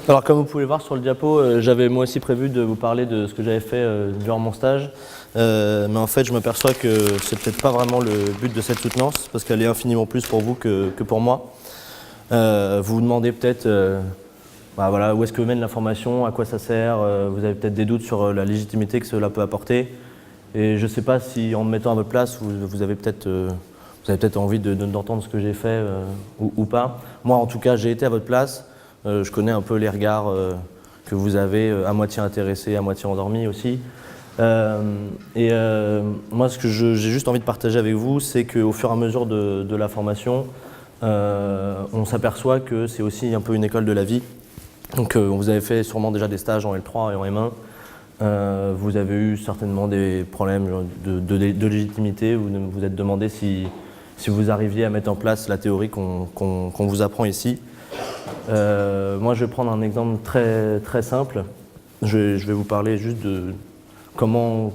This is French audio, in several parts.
Alors comme vous pouvez le voir sur le diapo, j'avais moi aussi prévu de vous parler de ce que j'avais fait durant mon stage. Mais en fait je m'aperçois que c'est peut-être pas vraiment le but de cette soutenance parce qu'elle est infiniment plus pour vous que pour moi. Vous vous demandez peut-être voilà, où est-ce que mène l'information, à quoi ça sert, vous avez peut-être des doutes sur la légitimité que cela peut apporter. Et je ne sais pas si en me mettant à votre place, vous avez peut-être envie d'entendre ce que j'ai fait ou pas. Moi en tout cas j'ai été à votre place. Je connais un peu les regards que vous avez, à moitié intéressés, à moitié endormis aussi. Moi, ce que j'ai juste envie de partager avec vous, c'est qu'au fur et à mesure de la formation, on s'aperçoit que c'est aussi un peu une école de la vie. Donc, vous avez fait sûrement déjà des stages en L3 et en M1. Vous avez eu certainement des problèmes de légitimité. Vous vous êtes demandé si vous arriviez à mettre en place la théorie qu'on vous apprend ici. Moi, je vais prendre un exemple très simple. Je vais vous parler juste de comment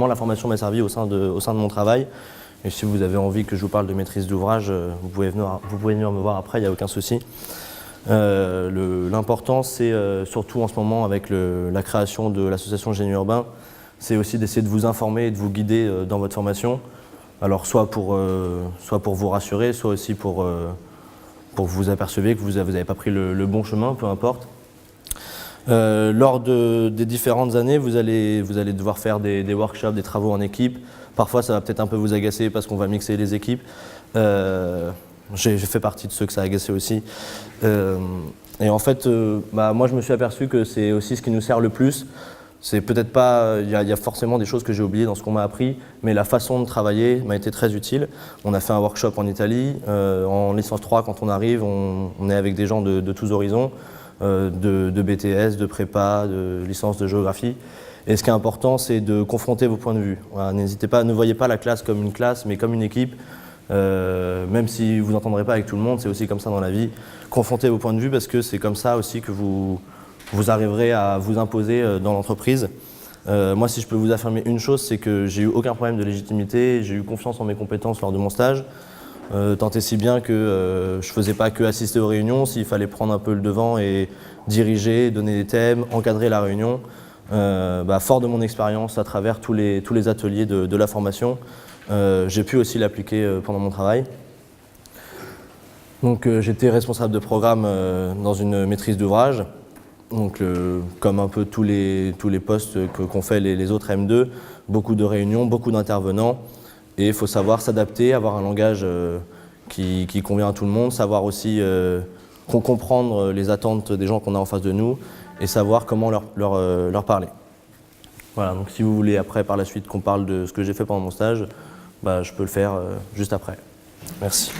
la formation m'a servi au sein de mon travail. Et si vous avez envie que je vous parle de maîtrise d'ouvrage, vous pouvez venir me voir après, il n'y a aucun souci. L'important, c'est surtout en ce moment avec la création de l'association Génie Urbain, c'est aussi d'essayer de vous informer et de vous guider dans votre formation. Alors soit pour vous rassurer, soit aussi pour que vous aperceviez que vous n'avez pas pris le bon chemin, peu importe. Lors des différentes années, vous allez devoir faire des workshops, des travaux en équipe. Parfois, ça va peut-être un peu vous agacer parce qu'on va mixer les équipes. J'ai fait partie de ceux que ça a agacé aussi. Et en fait, moi, je me suis aperçu que c'est aussi ce qui nous sert le plus. C'est peut-être pas, il y a forcément des choses que j'ai oubliées dans ce qu'on m'a appris, mais la façon de travailler m'a été très utile. On a fait un workshop en Italie, en licence 3 quand on arrive, on est avec des gens de tous horizons, de BTS, de prépa, de licence de géographie. Et ce qui est important, c'est de confronter vos points de vue. Voilà, n'hésitez pas, ne voyez pas la classe comme une classe, mais comme une équipe. Même si vous n'entendrez pas avec tout le monde, c'est aussi comme ça dans la vie. Confrontez vos points de vue parce que c'est comme ça aussi que vous arriverez à vous imposer dans l'entreprise. Moi, si je peux vous affirmer une chose, c'est que j'ai eu aucun problème de légitimité, j'ai eu confiance en mes compétences lors de mon stage. Tant et si bien que je ne faisais pas que assister aux réunions, s'il fallait prendre un peu le devant et diriger, donner des thèmes, encadrer la réunion. Fort de mon expérience à travers tous les ateliers de la formation, j'ai pu aussi l'appliquer pendant mon travail. Donc j'étais responsable de programme dans une maîtrise d'ouvrage. Donc, comme un peu tous les postes qu'ont fait les autres M2, beaucoup de réunions, beaucoup d'intervenants. Et il faut savoir s'adapter, avoir un langage qui convient à tout le monde, savoir aussi comprendre les attentes des gens qu'on a en face de nous et savoir comment leur parler. Voilà, donc si vous voulez après, par la suite, qu'on parle de ce que j'ai fait pendant mon stage, je peux le faire juste après. Merci.